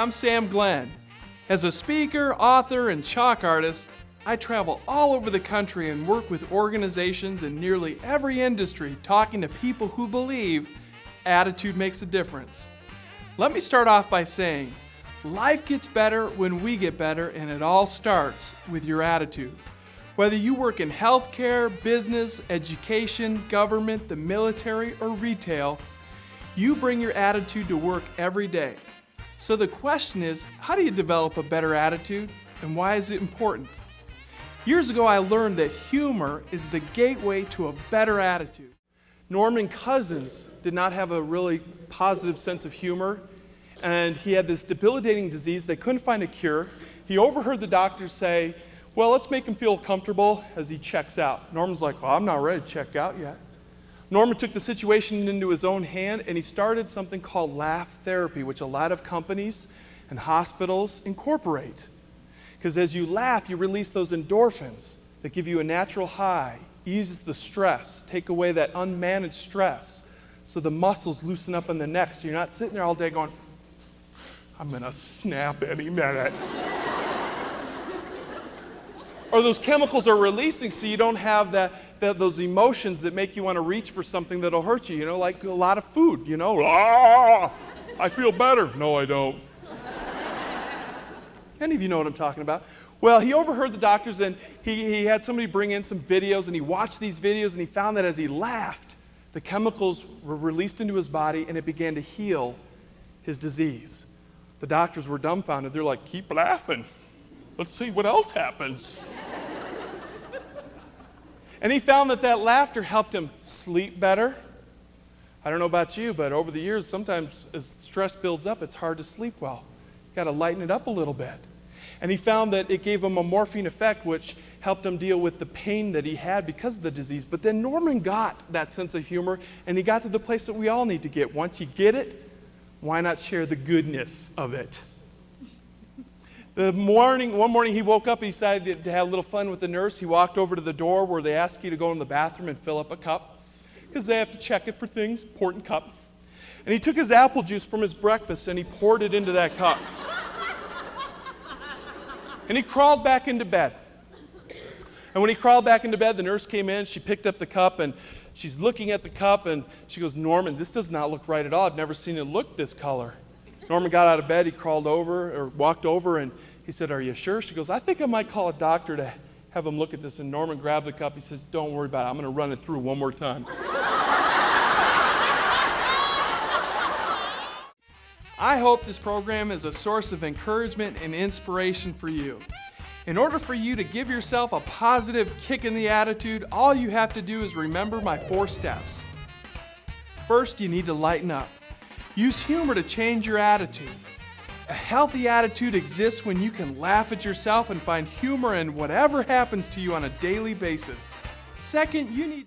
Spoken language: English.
I'm Sam Glenn. As a speaker, author, and chalk artist, I travel all over the country and work with organizations in nearly every industry talking to people who believe attitude makes a difference. Let me start off by saying, life gets better when we get better, and it all starts with your attitude. Whether you work in healthcare, business, education, government, the military, or retail, you bring your attitude to work every day. So the question is, how do you develop a better attitude, and why is it important? Years ago, I learned that humor is the gateway to a better attitude. Norman Cousins did not have a really positive sense of humor, and he had this debilitating disease. They couldn't find a cure. He overheard the doctors say, well, let's make him feel comfortable as he checks out. Norman's like, well, I'm not ready to check out yet. Norman took the situation into his own hand, and he started something called laugh therapy, which a lot of companies and hospitals incorporate. Because as you laugh, you release those endorphins that give you a natural high, eases the stress, take away that unmanaged stress, so the muscles loosen up in the neck, so you're not sitting there all day going, I'm going to snap any minute. Or those chemicals are releasing so you don't have those emotions that make you want to reach for something that'll hurt you, like a lot of food, I feel better. No, I don't. Any of you know what I'm talking about? Well, he overheard the doctors, and he had somebody bring in some videos, and he watched these videos, and he found that as he laughed, the chemicals were released into his body, and it began to heal his disease. The doctors were dumbfounded. They're like, keep laughing. Let's see what else happens. And he found that laughter helped him sleep better. I don't know about you, but over the years, sometimes as stress builds up, it's hard to sleep well. You've got to lighten it up a little bit. And he found that it gave him a morphine effect, which helped him deal with the pain that he had because of the disease. But then Norman got that sense of humor, and he got to the place that we all need to get. Once you get it, why not share the goodness of it? One morning he woke up and he decided to have a little fun with the nurse. He walked over to the door where they ask you to go in the bathroom and fill up a cup, because they have to check it for things, important cup. And he took his apple juice from his breakfast and he poured it into that cup. And he crawled back into bed. And when he crawled back into bed, the nurse came in, she picked up the cup, and she's looking at the cup, and she goes, Norman, this does not look right at all. I've never seen it look this color. Norman got out of bed, he walked over, and he said, are you sure? She goes, I think I might call a doctor to have him look at this. And Norman grabbed the cup, he says, don't worry about it, I'm going to run it through one more time. I hope this program is a source of encouragement and inspiration for you. In order for you to give yourself a positive kick in the attitude, all you have to do is remember my 4 steps. First, you need to lighten up. Use humor to change your attitude. A healthy attitude exists when you can laugh at yourself and find humor in whatever happens to you on a daily basis. Second, you need